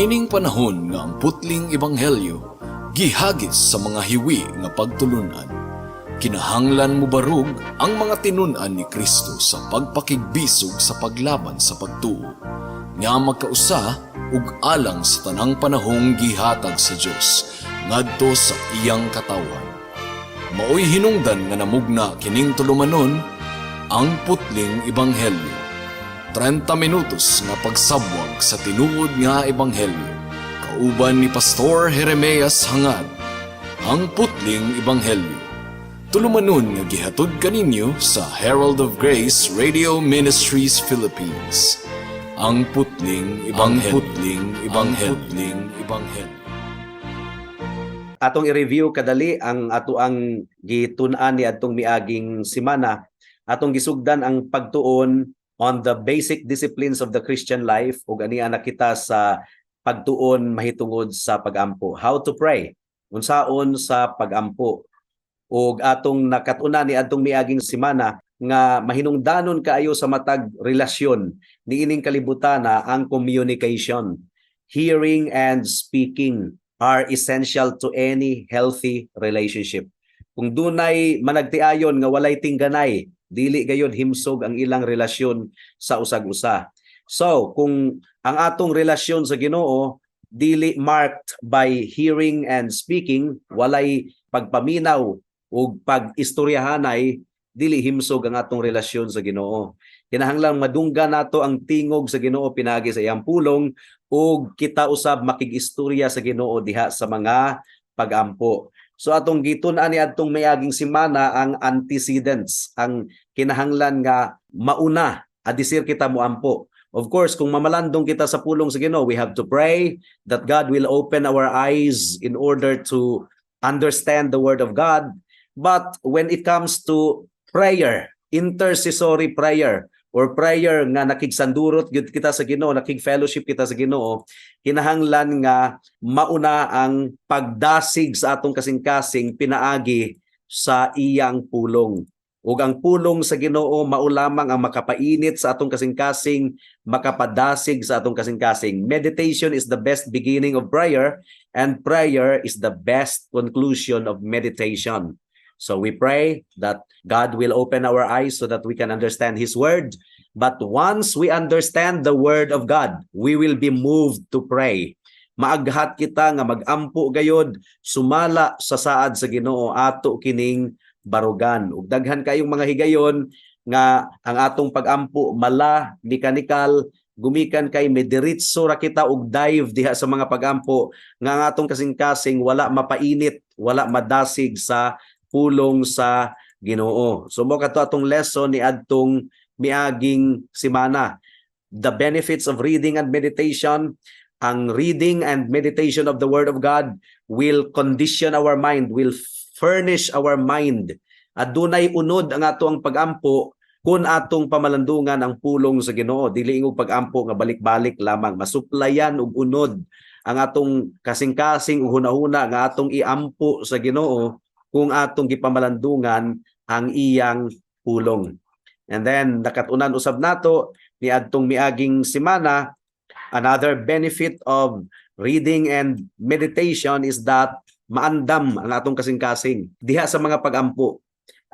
Niining panahon nga ang putling ebanghelyo gihagis sa mga hiwi nga pagtulunan. Kinahanglan mo barug ang mga tinun-an ni Kristo sa pagpakigbisog sa paglaban sa pagtuo, nga magkausa ug alang sa tanang panahong gihatag sa Dios ngadto sa iyang katawan. Maoy hinungdan nga namugna kining tulumanon ang putling ebanghelyo. 30 minutos nga pagsabwag sa tinuod nga ebanghelyo. Kauban ni Pastor Jeremias Hangad, ang putling ebanghelyo. Tulumanon nga gihatod kaninyo sa Herald of Grace Radio Ministries Philippines. Ang putling ebanghelyo. Atong i-review kadali ang atoang gitun-an ni adtong miaging semana. Atong gisugdan ang pagtuon on the basic disciplines of the Christian life ug aniya nakita sa pagtuon mahitungod sa pagampo. How to pray, unsaon sa pagampo. Ug atong nakatuna ni adtong miaging semana nga mahinungdanon kaayo sa matag relasyon niining kalibutana ang communication. Hearing and speaking are essential to any healthy relationship. Kung dunay managtiayon nga walay tingganay, dili gayud himsog ang ilang relasyon sa usag-usa. So, kung ang atong relasyon sa Ginoo dili marked by hearing and speaking, walay pagpaminaw ug pag-istoryahanay, dili himsog ang atong relasyon sa Ginoo. Kinahanglan madunggan nato ang tingog sa Ginoo pinagi sa iyang pulong ug kita usab makig-istorya sa Ginoo diha sa mga pagampo. So atong gitun-an ni adtong miaging semana ang antecedents, ang kinahanglan nga mauna adisir kita moampo. Of course, kung mamalandong kita sa pulong sa Ginoo, we have to pray that God will open our eyes in order to understand the word of God. But when it comes to prayer, intercessory prayer, or prayer nga nakigsandurot gyud kita sa Ginoo, nakig-fellowship kita sa Ginoo, kinahanglan nga mauna ang pagdasig sa atong kasing-kasing pinaagi sa iyang pulong. Ug ang pulong sa Ginoo mao lamang ang makapainit sa atong kasing-kasing, makapadasig sa atong kasing-kasing. Meditation is the best beginning of prayer, and prayer is the best conclusion of meditation. So we pray that God will open our eyes so that we can understand His Word. But once we understand the Word of God, we will be moved to pray. Maaghat kita nga magampo gayod, sumala sa saad sa Ginoo ato kining barugan. Ug daghan kayong mga higayon nga ang atong pagampo mala, mechanical, gumikan kay mediritso ra kita og dive diha sa mga pagampo nga ang atong kasing-kasing wala mapainit, wala madasig sa pulong sa Ginoo. So mo kato atong lesson ni adtong miaging semana. The benefits of reading and meditation. Ang reading and meditation of the Word of God will condition our mind, will furnish our mind. At dunay unod ang atong pagampo kun atong pamalandungan ang pulong sa Ginoo. Dili ingog pagampo nga balik-balik lamang. Masuplayan og unod ang atong kasing-kasing ug hunahuna nga atong iampo sa Ginoo kung atong gipamalandungan ang iyang pulong. And then nakatunan usab nato ni adtong miaging semana, another benefit of reading and meditation is that maandam ang atong kasing-kasing diha sa mga pagampo.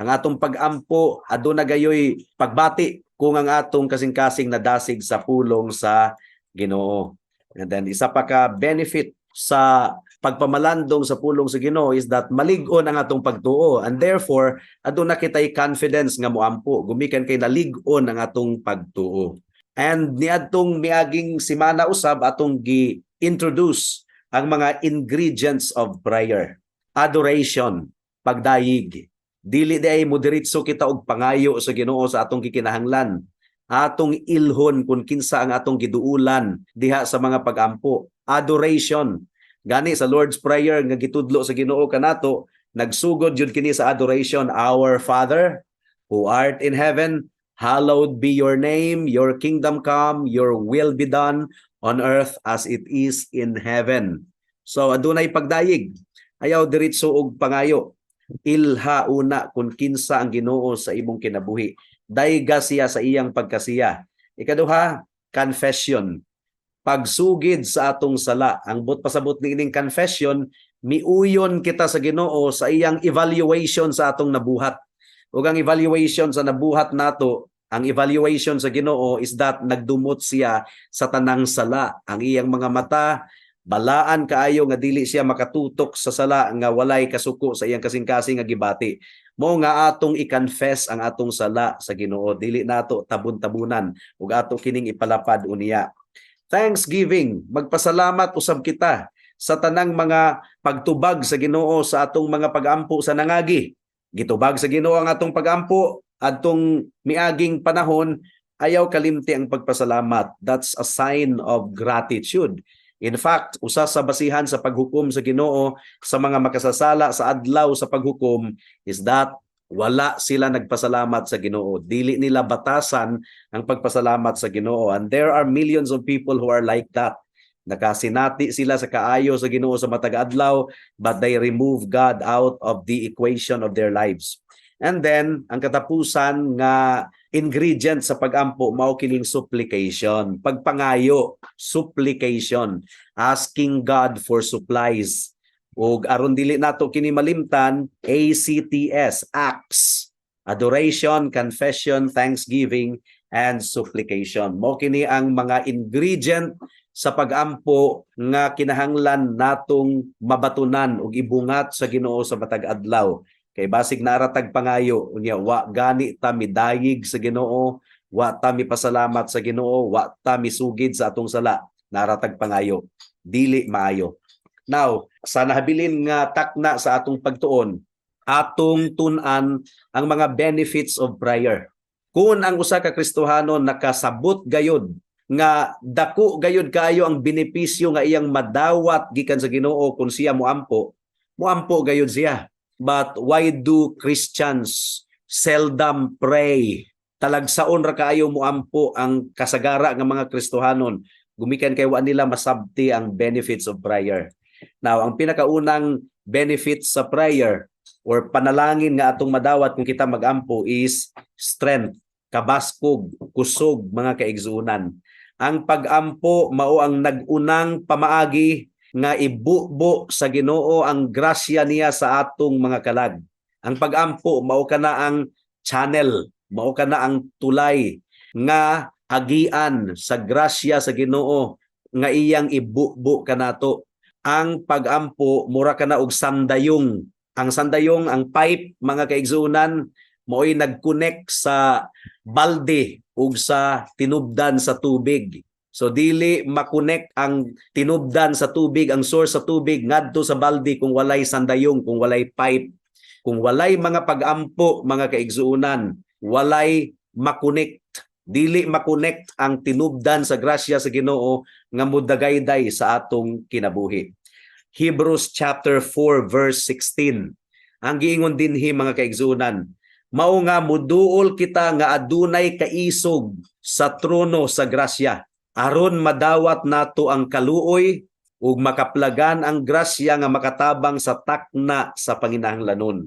Ang atong pagampo aduna gayoy pagbati kung ang atong kasing-kasing nadasig sa pulong sa Ginoo. And then isa pa ka benefit sa pagpamalandong sa pulong sa Ginoo is that malig-on ang atong pagtuo, and therefore aduna kitay confidence nga moampo, gumikan kay nalig-on ang atong pagtuo. And niadtong miaging semana usab atong gi-introduce ang mga ingredients of prayer. Adoration, pagdayig. Dili day moderitso kita og pangayo sa Ginoo sa atong gikinahanglan. Atong ilhon kung kinsa ang atong giduulan diha sa mga pagampo. Adoration. Gani sa Lord's Prayer nga gitudlo sa Ginoo kanato, nagsugod jud kini sa adoration. Our Father who art in heaven, hallowed be your name, your kingdom come, your will be done on earth as it is in heaven. So adunay pagdayig. Ayaw diritso og pangayo. Ilha una kung kinsa ang Ginoo sa imong kinabuhi. Dayga siya sa iyang pagkasiya. Ikaduha, confession. pagsugid sa atong sala. Ang pasabot ni ining confession, miuyon kita sa Ginoo sa iyang evaluation sa atong nabuhat. Ug ang evaluation sa nabuhat nato, ang evaluation sa Ginoo is that nagdumot siya sa tanang sala. Ang iyang mga mata balaan kaayo nga dili siya makatutok sa sala nga walay kasuko sa iyang kasing-kasing nga gibati. Mo nga atong i-confess ang atong sala sa Ginoo, dili nato tabun-tabunan ug ato kining ipalapad unya. Thanksgiving, magpasalamat usab kita sa tanang mga pagtubag sa Ginoo sa atong mga pag-ampo sa nangagi. Gitubag sa Ginoo ang atong pag-ampo adtong miaging panahon, ayaw kalimti ang pagpasalamat. That's a sign of gratitude. In fact, usa sa basihan sa paghukom sa Ginoo sa mga makasasala sa adlaw sa paghukom is that wala sila nagpasalamat sa Ginoo. Dili nila batasan ang pagpasalamat sa Ginoo. And there are millions of people who are like that. Nakasinati sila sa kaayo sa Ginoo sa matag adlaw, but they remove God out of the equation of their lives. And then, ang katapusan nga ingredient sa pag-ampo, mao kining supplication. Pagpangayo, supplication. Asking God for supplies. Ug aron dili nato kini malimtan, ACTS, acts, adoration, confession, thanksgiving, and supplication. Mao kini ang mga ingredient sa pag-ampo nga kinahanglan natong mabatunan ug ibungat sa Ginoo sa matag adlaw. Kay basig naratag pangayo unya, wa gani ta midayig sa Ginoo, wa ta mipasalamat sa Ginoo, wa ta misugid sa atong sala, naratag pangayo, dili maayo. Now, sa nahabilin nga takna sa atong pagtuon, atong tun-an ang mga benefits of prayer. Kung ang usa ka Kristohano nakasabot gayud nga dako gayud kaayo ang benepisyo nga iyang madawat gikan sa Ginoo kung siya muampo gayud siya. But why do Christians seldom pray? Talagsaon ra kaayo muampo ang kasagara nga mga Kristohanon. Gumikan kay wa nila masabti ang benefits of prayer. Now, ang pinakaunang benefits sa prayer or panalangin nga atong madawat kung kita magampo is strength, kabaskog, kusog, mga kaigsuunan. Ang pag-ampo mao ang nag-unang pamaagi nga ibubo sa Ginoo ang grasya niya sa atong mga kalag. Ang pag-ampo mao kana ang channel, mao kana ang tulay nga agian sa grasya sa Ginoo nga iyang ibubo kanato. Ang pag-ampo mura kana og sandayong. Ang sandayong, ang pipe, mga kaigsuunan, mo'y nag-connect sa balde ug sa tinubdan sa tubig. So dili makonect ang tinubdan sa tubig, ang source sa tubig ngadto sa balde kung walay sandayong, kung walay pipe, kung walay mga pag-ampo, mga kaigsuunan, walay makonect. Dili makonect ang tinubdan sa grasya sa Ginoo nga mudagayday sa atong kinabuhi. Hebrews chapter 4 verse 16. Ang giingon dinhi, mga kaigsuunan, mao nga muduol kita nga adunay kaisog sa trono sa grasya aron madawat nato ang kaluoy ug makaplagan ang grasya nga makatabang sa takna sa panginahanglanon.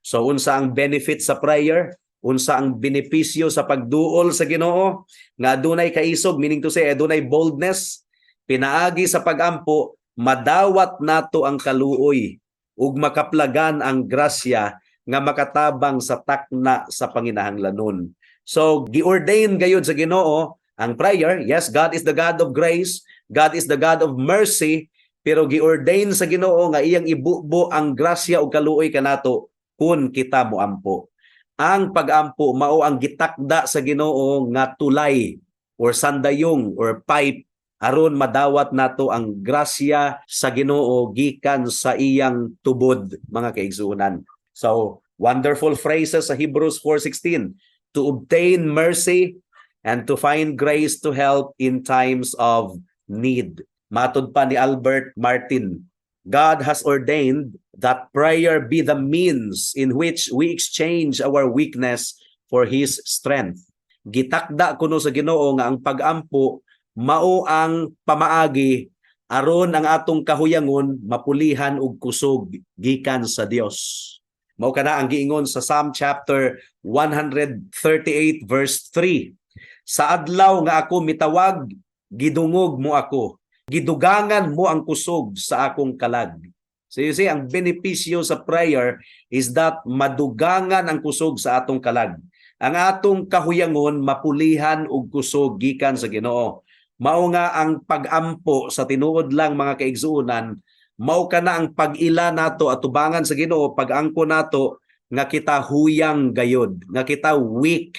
So unsa ang benefit sa prayer? Unsa ang benepisyo sa pagduol sa Ginoo? Nga adunay kaisog, meaning to say adunay boldness, pinaagi sa pag-ampo, madawat nato ang kaluoy ug makaplagan ang grasya nga makatabang sa takna sa panginahanglanon. So giordain gayud sa Ginoo ang prayer. Yes, God is the God of grace, God is the God of mercy, pero giordain sa Ginoo nga iyang ibubo ang grasya ug kaluoy kanato kun kita moampo. Ang pag-ampo mao ang gitakda sa Ginoo nga tulay or sandayong or pipe aron madawat nato ang grasya sa Ginoo gikan sa iyang tubod, mga kaigsuonan. So, wonderful phrases sa Hebrews 4:16, to obtain mercy and to find grace to help in times of need. Matod pa ni Albert Martin, God has ordained that prayer be the means in which we exchange our weakness for His strength. Gitakda kuno sa Ginoo nga ang pag-ampo mao ang pamaagi aron ang atong kahuyangon mapulihan og kusog gikan sa Dios. Mao kana ang giingon sa Psalm chapter 138 verse 3. Sa adlaw nga ako mitawag, gidungog mo ako, gidugangan mo ang kusog sa akong kalag. So you see, ang benepisyo sa prayer is that madugangan ang kusog sa atong kalag. Ang atong kahuyangon mapulihan og kusog gikan sa Ginoo. Mao nga ang pag-ampo sa tinuod lang mga kaigsuonan, mao kana ang pag-ila nato at tubangan sa Ginoo, pag-angko nato nga kita huyang gayod, nga kita weak.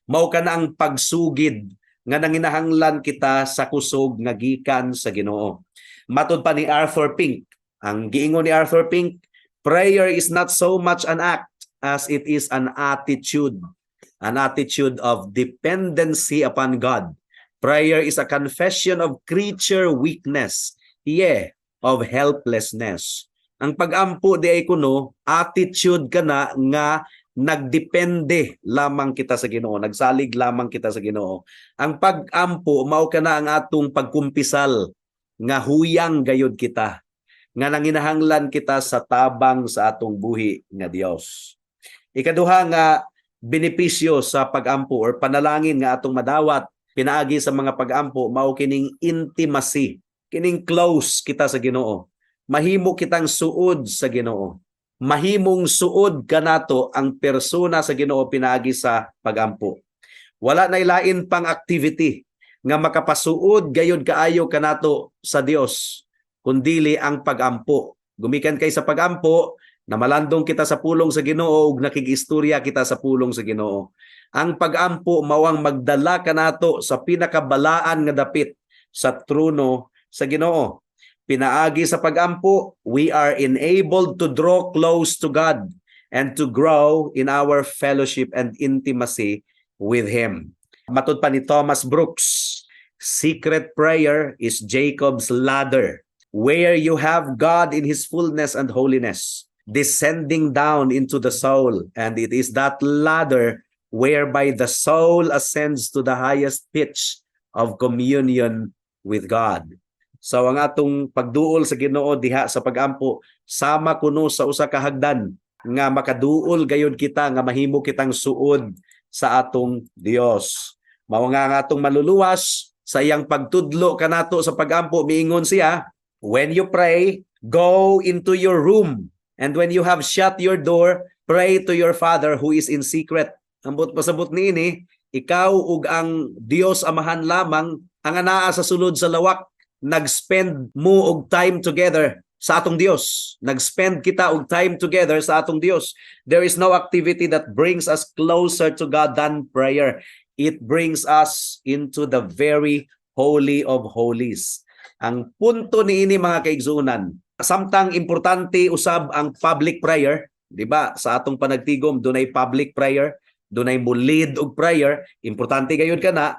Mao kana ang pagsugid nga nanginahanglan kita sa kusog nga gikan sa Ginoo. Matud pa ni Arthur Pink, ang giingon ni Arthur Pink, prayer is not so much an act as it is an attitude of dependency upon God. Prayer is a confession of creature weakness, of helplessness. Ang pag-ampo di ay kuno, attitude ka na nga nagdepende lamang kita sa Ginoo, nagsalig lamang kita sa Ginoo. Ang pag-ampo, mao ka na ang atong pagkumpisal, nga huyang gayod kita, nga nanginahanglan kita sa tabang sa atong buhi nga Dios. Ikaduha nga benepisyo sa pag-ampo or panalangin nga atong madawat pinaagi sa mga pag-ampo, mao kining intimacy, kining close kita sa Ginoo. Mahimo kitang suod sa Ginoo. Mahimong suod kanato ang persona sa Ginoo pinaagi sa pag-ampo. Wala nay lain pang activity nga makapasuod gayud kaayo kanato sa Dios kundili ang pag-ampo. Gumikan kay sa pag-ampo, na malandong kita sa pulong sa Ginoo ug nakigistorya kita sa pulong sa Ginoo. Ang pag-ampo mawang magdala kanato sa pinakabalaan nga dapit sa trono sa Ginoo. Pinaagi sa pag-ampo, we are enabled to draw close to God and to grow in our fellowship and intimacy with Him. Matud pa ni Thomas Brooks, secret prayer is Jacob's ladder, where you have God in His fullness and holiness, descending down into the soul, and it is that ladder whereby the soul ascends to the highest pitch of communion with God. So ang atong pagduol sa Ginoo diha sa pag-ampo, sama kuno sa usa ka hagdan nga makaduol gayud kita nga mahimo kitang suod sa atong Dios. Mao nga ang atong maluluwas sa iyang pagtudlo kanato sa pag-ampo, miingon siya, when you pray, go into your room. And when you have shut your door, pray to your Father who is in secret. Ambot pasabot niini, ikaw ug ang Dios Amahan lamang ang anaa sa sulod sa lawak. Nag-spend mo og time together sa atong Dios. Nag-spend kita og time together sa atong Dios. There is no activity that brings us closer to God than prayer. It brings us into the very holy of holies. Ang punto niini mga kaigsuonan, samtang importante usab ang public prayer, di ba? Sa atong panagtigom dunay public prayer, dunay mo lead og prayer, importante gayud kana,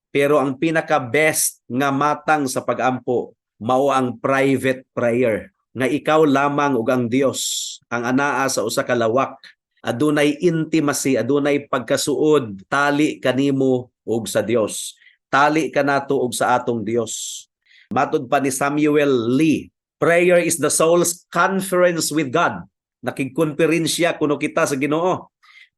pero ang pinaka best nga matang sa pag-ampo mao ang private prayer, nga ikaw lamang ug ang Dios ang anaa sa usa ka lawak, adunay intimacy, adunay pagkasuod, tali kanimo ug sa Dios, tali kanato ug sa atong Dios. Matud pa ni Samuel Lee, prayer is the soul's conference with God. Nakigkonferensya kuno kita sa Ginoo.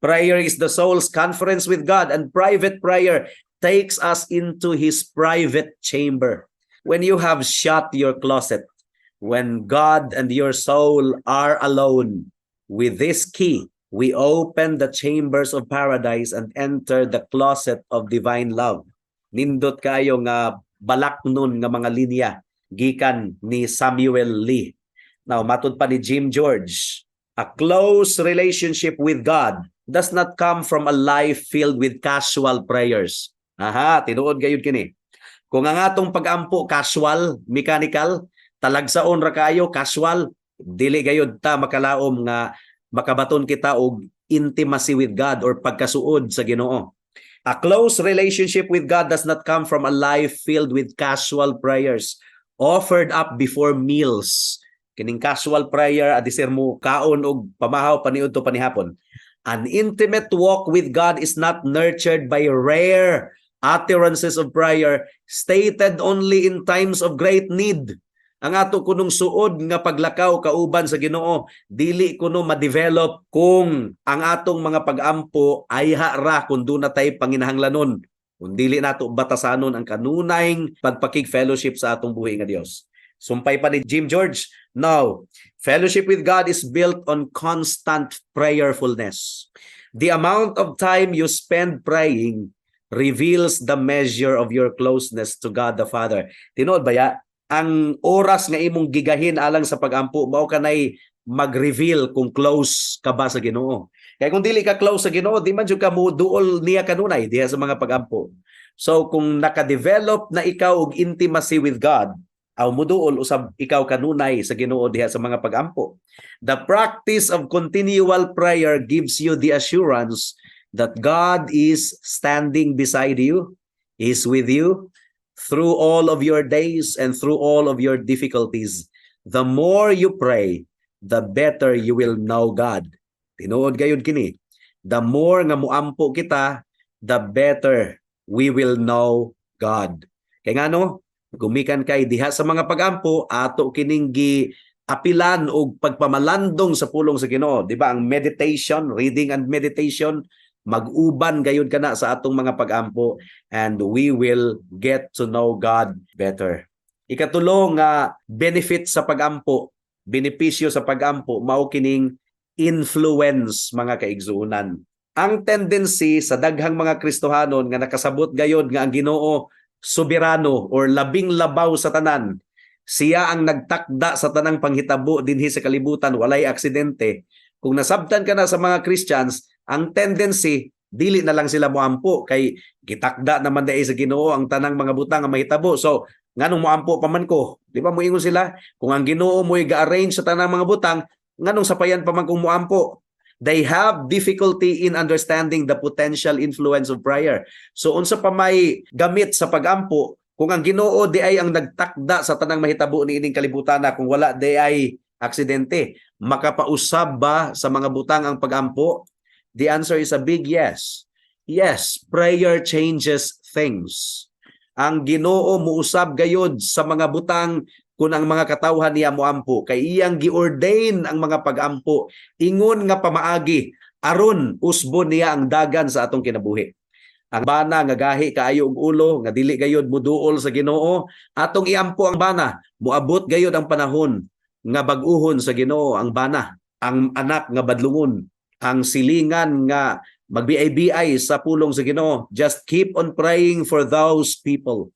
Prayer is the soul's conference with God, and private prayer takes us into His private chamber. When you have shut your closet, when God and your soul are alone, with this key, we open the chambers of paradise and enter the closet of divine love. Nindot kayo nga balak nun nga mga linya gikan ni Samuel Lee. Now, matud pa ni Jim George, a close relationship with God does not come from a life filled with casual prayers. Aha, tinuod gayud kini. Kung ang atong pag-ampo casual, mechanical, talagsaon ra kayo casual, dili gayud ta makalaom nga makabaton kita og intimacy with God or pagkasuod sa Ginoo. A close relationship with God does not come from a life filled with casual prayers offered up before meals. Kining casual prayer, adisir mo kaon og pamahaw paniudto panihapon. An intimate walk with God is not nurtured by rare utterances of prayer stated only in times of great need. Ang ato kunong suod nga paglakaw kauban sa Ginoo, dili kuno ma-develop kung ang atong mga pag-ampo ay hara kung doon na tayo panginahanglanon Kung dili nato batasanon ang kanunayng pagpakig fellowship sa atong buhi nga Dios. Sumpay pa ni Jim George, no, fellowship with God is built on constant prayerfulness. The amount of time you spend praying reveals the measure of your closeness to God the Father. Tinuod ba ya? Ang oras nga imong gigahin alang sa pagampo, mao kanay mag-reveal kung close ka ba sa Ginoo. Kaya kung dili ka close sa Ginoo, di man jud ka mo duol niya kanunay diha sa mga pagampo. So kung naka-develop na ikaw og intimacy with God, aw muduol usab ikaw kanunay sa Ginoo diha sa mga pagampo. The practice of continual prayer gives you the assurance that God is standing beside you, is with you through all of your days and through all of your difficulties. The more you pray, the better you will know God. Tinuod gayud kini. The more nga muampo kita, the better we will know God. Kaya nga no, gumikan kay diha sa mga pagampo, ato kining apilan og pagpamalandong sa pulong sa Ginoo. Di ba ang meditation, reading and meditation, mag-uban gayud kana sa atong mga pagampo, and we will get to know God better. Ikatulo nga benefit sa pagampo, benepisyo sa pagampo, mao kining influence mga kaigsuonan. Ang tendency sa daghang mga Kristohanon nga nakasabot gayud nga ang Ginoo soberano or labing labaw sa tanan, siya ang nagtakda sa tanang panghitabo dinhi sa kalibutan, walay aksidente. Kung nasabtan ka na sa mga Christians, ang tendency dili na lang sila moampo kay gitakda naman dai sa Ginoo ang tanang mga butang nga mahitabo. So nganong moampo pa man ko? Di ba moingon sila, kung ang Ginoo mo'y ga-arrange sa tanang mga butang, nganong sapayan pa man kung moampo? They have difficulty in understanding the potential influence of prayer. So unsa pa may gamit sa pagampo, kung ang Ginoo di ay ang nagtakda sa tanang mahitabo ni ining kalibutan, kung wala di ay aksidente, makapausab ba sa mga butang ang pagampo? The answer is a big yes. Yes, prayer changes things. Ang Ginoo muusab gayud sa mga butang kung ang mga katawhan niya moampo, kay iyang giordain ang mga pagampo ingon nga pamaagi aron usbon niya ang dagan sa atong kinabuhi. Ang bana nga gahi kaayo og ulo nga dili gayud muduol sa Ginoo, atong iampo ang bana. Moabot gayud ang panahon nga bag-uhon sa Ginoo ang bana, ang anak nga badlungon, ang silingan nga magbiay-biay sa pulong sa Ginoo. Just keep on praying for those people,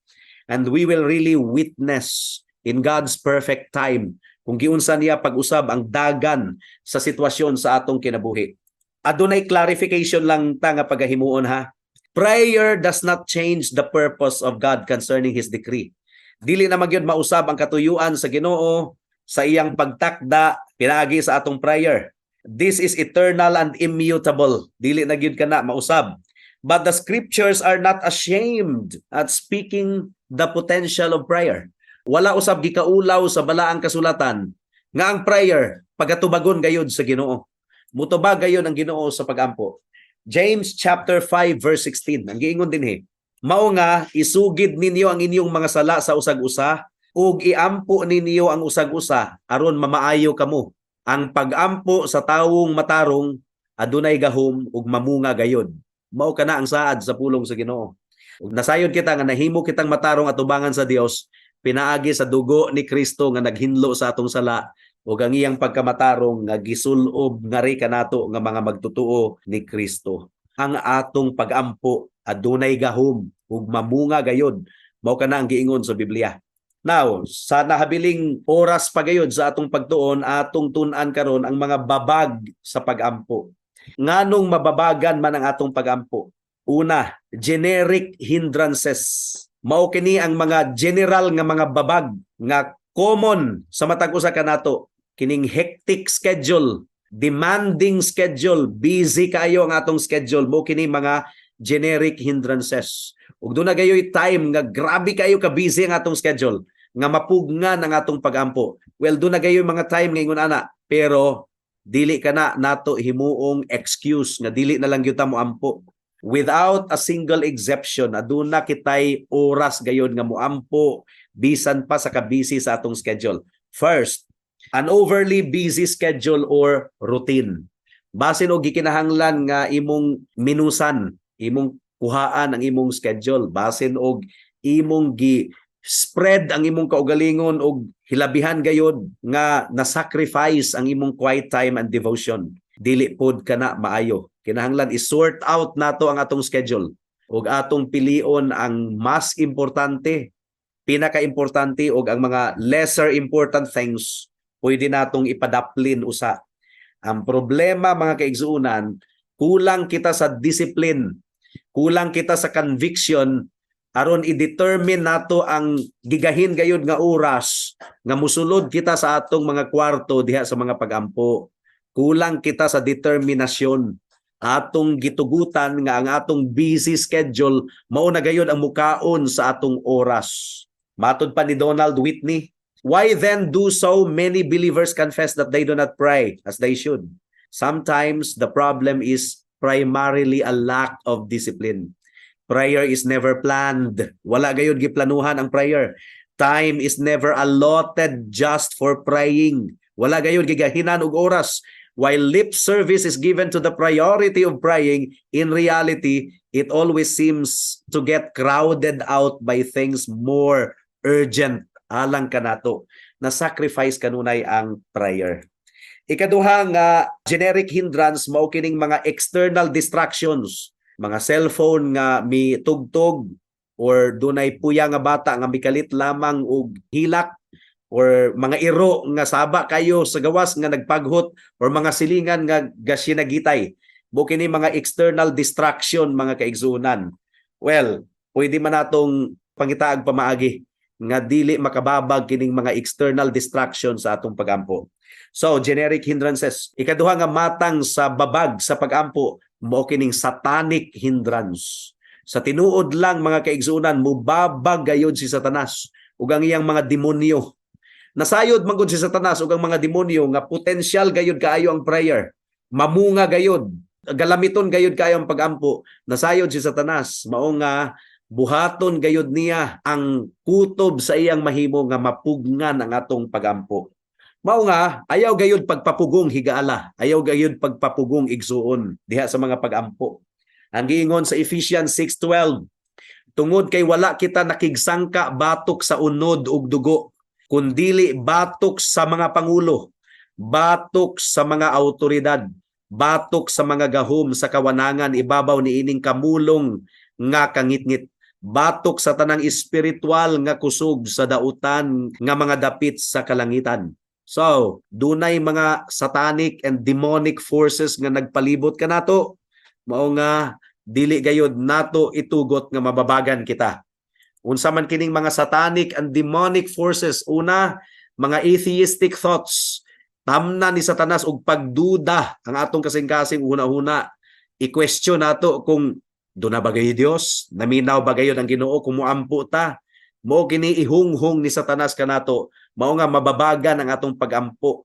and we will really witness in God's perfect time kung giunsa niya pag-usab ang dagan sa sitwasyon sa atong kinabuhi. Adunay clarification lang ta nga pagahimuon ha. Prayer does not change the purpose of God concerning His decree. Dili na magyud mausab ang katuyuan sa Ginoo sa iyang pagtakda pinaagi sa atong prayer. This is eternal and immutable. Dili na gyud kana mausab. But the scriptures are not ashamed at speaking the potential of prayer. Wala usab gikaulaw sa balaang kasulatan nga ang prayer pagatubagon gayud sa Ginoo. Mutubag gayud ang Ginoo sa pagampo. James chapter 5 verse 16. Ang giingon dinhi, mao nga isugid ninyo ang inyong mga sala sa usag-usa ug iampo ninyo ang usag-usa aron mamaayo kamo. Ang pagampo sa tawong matarong adunay gahom ug mamunga gayud. Mao kana ang saad sa pulong sa Ginoo. Ug nasayod kita nga nahimo kitang matarong atubangan sa Dios, pinaagi sa dugo ni Kristo nga naghinlo sa atong sala, ug ang iyang pagkamatarong nga gisulob ngari kanato nga mga magtutuo ni Kristo. Ang atong pagampo adunay gahom ug mamunga gayud. Mao kana ang giingon sa Biblia. Now, sa nahabiling oras pa gayud sa atong pagtuon, atong tun-an karon ang mga babag sa pagampo. Nganong mababagan man ang atong pagampo? Una, generic hindrances. Mao kini ang mga general nga mga babag nga common sa matag usa kanato. Kining hectic schedule, demanding schedule, busy kayo ang atong schedule, mo kini mga generic hindrances. Ug doon na gayoy time nga grabe kayo ka busy ang atong schedule nga mapugnan ang atong pagampo. Well, doon na gayoy mga time nga ingon ana, pero dili kana nato himuong excuse nga dili na lang gyud ta moampo. Without a single exception, aduna kitay oras gayon nga moampo bisan pa sa kabisi sa atong schedule. First, an overly busy schedule or routine. Basin og gikinahanglan nga imong minusan, imong kuhaan ang imong schedule basin og imong gi spread ang imong kaugalingon og hilabihan gayud nga na-sacrifice ang imong quiet time and devotion. Dili pod kana maayo. Kinahanglan i-sort out nato ang atong schedule ug atong pilion ang mas importante, pinaka-importante ug ang mga lesser important things pwede natong ipadaplin usa. Ang problema mga kaigsuunan, kulang kita sa discipline, kulang kita sa conviction aron i-determine nato ang gigahin gayud nga oras nga musulod kita sa atong mga kwarto diha sa mga pagampo. Kulang kita sa determinasyon atong gitugutan nga ang atong busy schedule mao na gayud ang mukaon sa atong oras. Matud pa ni Donald Whitney, why then do so many believers confess that they do not pray as they should? Sometimes the problem is primarily a lack of discipline. Prayer is never planned. Wala gayud giplanuhan ang prayer. Time is never allotted just for praying. Wala gayud gigahinan og oras. While lip service is given to the priority of praying, in reality, it always seems to get crowded out by things more urgent. Alang kanato na sacrifice kanunay ang prayer. Ikaduha nga generic hindrance mao kining mga external distractions, mga cellphone nga mitugtog or dunay puya nga bata nga mikalit lamang og hilak or mga iro nga saba kayo sa gawas nga nagpaghot or mga silingan nga gasinagitay. Mo kini mga external distraction mga kaigsunan. Well, pwede man natong pangitaag pamaagi nga dili makababag kining mga external distractions sa atong pagampo. So, generic hindrances. Ikaduha nga matang sa babag sa pagampo, mao kining satanic hindrance. Sa tinuod lang mga kaigsunan, mubabag gayud si Satanas ug ang iyang mga demonyo. Nasayod man gud si Satanas ug ang mga demonyo nga potensyal gayud kaayo ang prayer. Mamunga gayud, galamiton gayud kaayo ang pagampo. Nasayod si Satanas mao nga buhaton gayud niya ang kutob sa iyang mahimo nga mapugnan ang atong pagampo. Mao nga ayaw gayud pagpapugong higaala, ayaw gayud pagpapugong igsuon diha sa mga pagampo. Ang giingon sa Ephesians 6:12, tungod kay wala kita nakigsangka batok sa unod ug dugo, kundili batok sa mga pangulo, batok sa mga awtoridad, batok sa mga gahom sa kawanangan ibabaw niining kamulong nga kangitngit, batok sa tanang espiritual nga kusog sa dautan nga mga dapit sa kalangitan. So, dunay mga satanic and demonic forces nga nagpalibot kanato. Mao nga dili gayud nato itugot nga mababagan kita. Unsa man kining mga satanic and demonic forces, una, mga atheistic thoughts. Tamna ni Satanas og pagduda ang atong kasing-kasing una-una. I-question nato kung duna ba gayud Dios? Naminaw ba gayud ang Ginoo kung moampo ta? Mao kini ihunghong ni Satanas kanato, mao nga mababagan ang atong pagampo.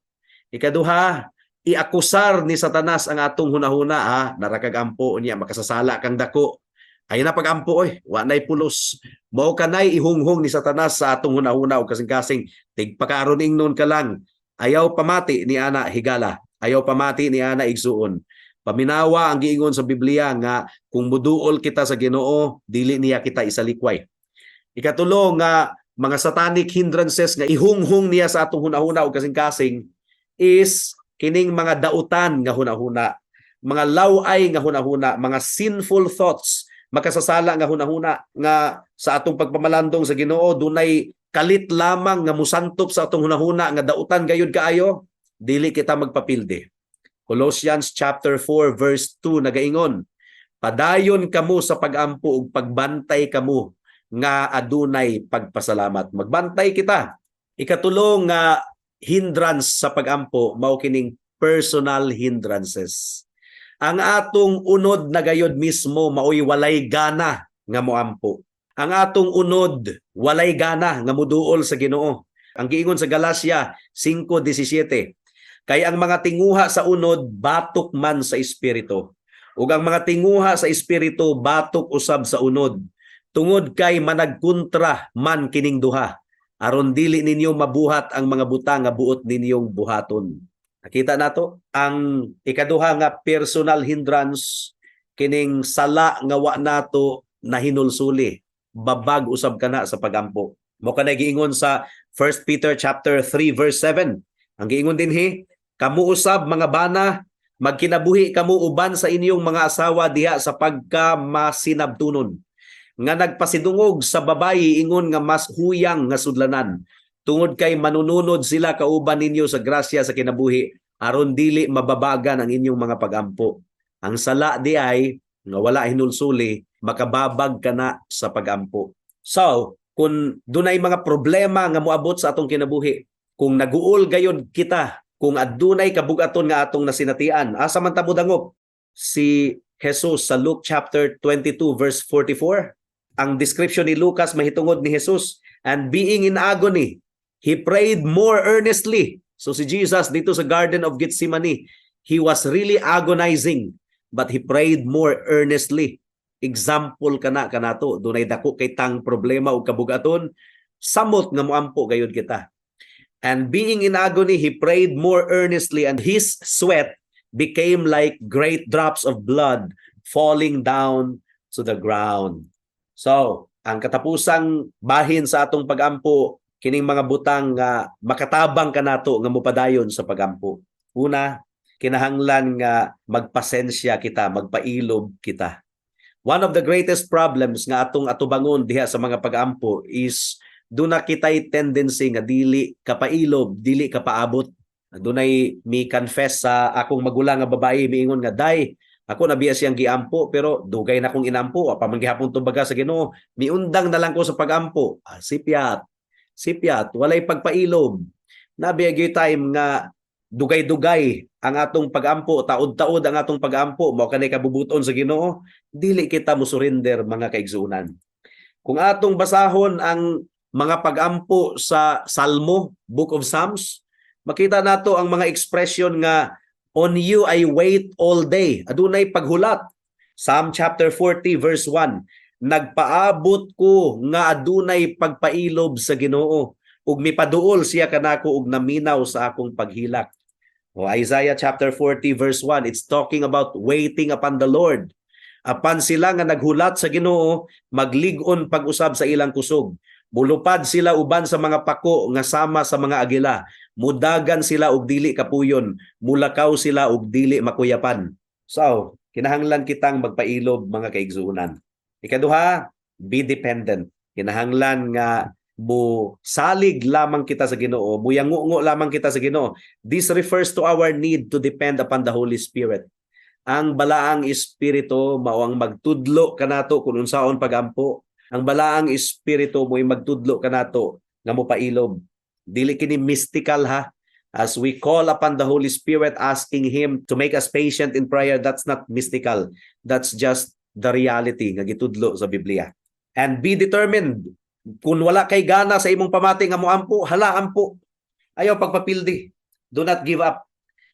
Ikaduha, iakusar ni Satanas ang atong hunahuna, narakag ampo niya makasasala kang dako. Ay na pagampo oy, wa nay pulos. Mao kanay ihunghong ni Satanas sa atong hunahuna ug kasing-kasing tigpakaaron ingnon ka lang. Ayaw pamati ni ana higala, ayaw pamati ni ana igsuon. Paminawa ang giingon sa Biblia nga kung muduol kita sa Ginoo, dili niya kita isalikway. Ikatulo nga mga satanic hindrances nga ihunghong niya sa atong hunahuna o kasing-kasing is kining mga dautan nga hunahuna, mga laway nga hunahuna, mga sinful thoughts, makasasala nga hunahuna nga sa atong pagpamalandong sa Ginoo dunay kalit lamang nga musantop sa atong hunahuna nga dautan gayud kaayo, dili kita magpapilde. Colossians chapter 4 verse 2 nagaingon, padayon kamo sa pagampo ug pagbantay kamo nga adunay pagpasalamat. Magbantay kita. Ikatulong nga hindrance sa pagampo mao kining personal hindrances. Ang atong unod na gayud mismo maoy walay gana nga moampo. Ang atong unod walay gana nga moduol sa Ginoo. Ang giingon sa Galacia 5:17, kay ang mga tinguha sa unod batok man sa espiritu, ug ang mga tinguha sa espiritu batok usab sa unod. Tungod kay managkontra man kining duha, aron dili ninyo mabuhat ang mga butang nga buot ninyong buhaton. Nakita nato ang ikaduha nga personal hindrance kining sala nga wa nato nahinulsuli, babag usab kana sa pagampo. Mo kanay giingon sa 1 Peter chapter 3 verse 7. Ang giingon dinhi, kamu usab mga bana, magkinabuhi kamo uban sa inyong mga asawa diha sa pagkamasinabtunon, nga nagpasidungog sa babayi ingon nga mas huyang nga sudlanan, tungod kay manununod sila kauban ninyo sa grasya sa kinabuhi, aron dili mababagan ang inyong mga pagampo. Ang sala di ay nga wala hinulsuli, makababag kana sa pagampo. So, kung dunay mga problema nga moabot sa atong kinabuhi, kung naguol gayud kita, kung adunay kabugaton nga atong nasinatian, asa man ta modangop? Si Jesus sa Luke chapter 22 verse 44, ang description ni Lucas mahitungod ni Jesus, and being in agony, he prayed more earnestly. So si Jesus dito sa Garden of Gethsemane, he was really agonizing, but he prayed more earnestly. Example kana kanato, dunay dako kay tang problema o kabugaton, samot nga moampo gayud kita. And being in agony, he prayed more earnestly, and his sweat became like great drops of blood falling down to the ground. So, ang katapusang bahin sa atong pagampo, kining mga butang nga makatabang kanato nga mopadayon sa pagampo. Una, kinahanglan nga magpasensya kita, magpailob kita. One of the greatest problems nga atong atubangon diha sa mga pagampo is duna kitay tendency nga dili kapailob, dili kapaabot. Dunay mi confess sa akong magulang nga babae, miingon nga, "Day, ako nabiya siyang giampo pero dugay na kong inampo, apa man gihapon tumbaga sa Ginoo, miundang na lang ko sa pagampo." Sipyat, walay pagpailob. Nabiya gyud time nga dugay-dugay ang atong pagampo, taod-taod ang atong pagampo, mao kanay kabubuton sa Ginoo, dili kita mo surrender mga kaigsunan. Kung atong basahon ang mga pagampo sa Salmo, Book of Psalms, makita nato ang mga expression nga, "On you I wait all day." Adunay paghulat. Psalm chapter 40 verse 1, "Nagpaabot ko nga adunay pagpailob sa Ginoo, ug mipaduol siya kanako ug naminaw sa akong paghilak." O Isaiah chapter 40 verse 1, it's talking about waiting upon the Lord. Apan sila nga naghulat sa Ginoo, maglig-on pag-usab sa ilang kusog. Mulupad sila uban sa mga pako nga sama sa mga agila. Mudagan sila og dili kapuyon, mulakaw sila og dili makuyapan. So, kinahanglan kitang magpailob mga kaigsuonan. Ikaduha, be dependent. Kinahanglan nga mo salig lamang kita sa Ginoo, muyangungo lamang kita sa Ginoo. This refers to our need to depend upon the Holy Spirit. Ang balaang espiritu mao ang magtudlo kanato kung unsaon pagampo. Ang balaang espiritu mo'y magtudlo kanato nga mopailob. Dili kini mystical ha. As we call upon the Holy Spirit asking him to make us patient in prayer, that's not mystical. That's just the reality nga gitudlo sa Biblia. And be determined. Kung wala kay gana sa imong pamati nga moampo, hala ampo. Ayaw pagpapildi. Do not give up.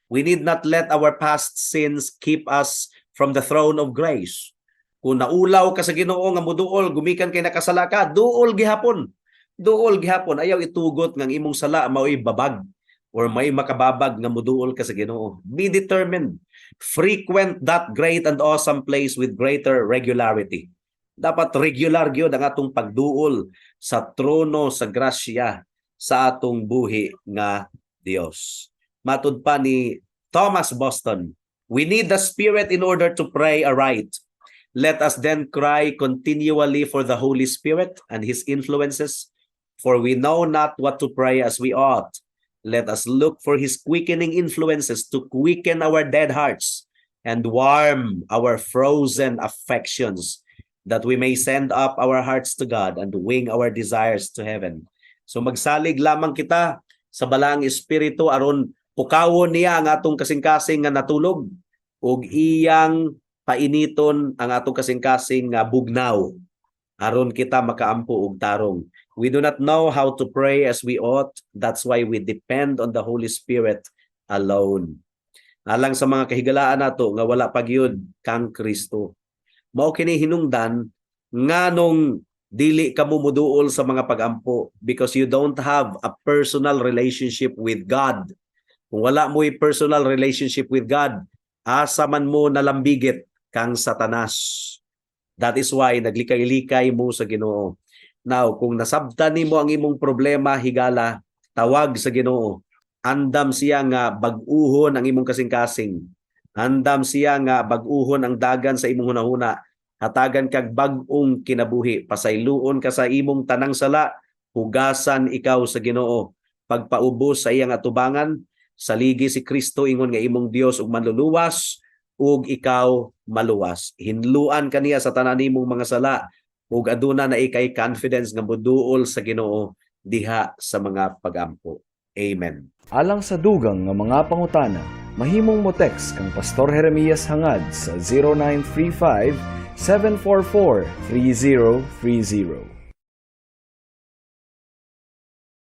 We need not let our past sins keep us from the throne of grace. Kung naulaw ka sa Ginoo nga muduol, gumikan kay nakasala ka, duol gihapon. Duol gihapon. Ayaw itugot nga imong sala mao'y babag or may makababag nga muduol ka sa Ginoo. Be determined. Frequent that great and awesome place with greater regularity. Dapat regular gyud ang atong pagduol sa trono sa grasya sa atong buhi nga Dios. Matud pa ni Thomas Boston, "We need the Spirit in order to pray aright. Let us then cry continually for the Holy Spirit and His influences, for we know not what to pray as we ought. Let us look for His quickening influences to quicken our dead hearts and warm our frozen affections, that we may send up our hearts to God and wing our desires to heaven." So magsalig lamang kita sa balaang espiritu aron pukawon niya ang atong kasing-kasing nga natulog ug iyang painiton ang atong kasing-kasing nga bugnaw aron kita makaampo og tarong. We do not know how to pray as we ought. That's why we depend on the Holy Spirit alone. Alang sa mga kahigalaan nato nga wala pagyud kang Kristo. Mao kini hinungdan nganong dili ka mumuduol sa mga pagampo because you don't have a personal relationship with God. Kung wala mo'y personal relationship with God, asa man mo nalambigit kang Satanas. That is why naglikay-likay mo sa Ginoo. Now, kung nasabtan nimo ang imong problema higala, tawag sa Ginoo. Andam siya nga bag-uhon ang imong kasing-kasing. Andam siya nga bag-uhon ang dagan sa imong hunahuna. Hatagan kag bag-ong kinabuhi. Pasayloon ka sa imong tanang sala. Hugasan ikaw sa Ginoo. Pagpaubos sa iyang atubangan, saligi si Kristo ingon nga imong Dios ug manluluwas ug ikaw maluwas. Hinluan kaniya sa tanan nimong mga sala ug aduna na ikay confidence nga moduol sa Ginoo diha sa mga pagampo. Amen. Alang sa dugang nga mga pangutana, mahimong mo text kang Pastor Jeremias hangad sa 0935 744 3030.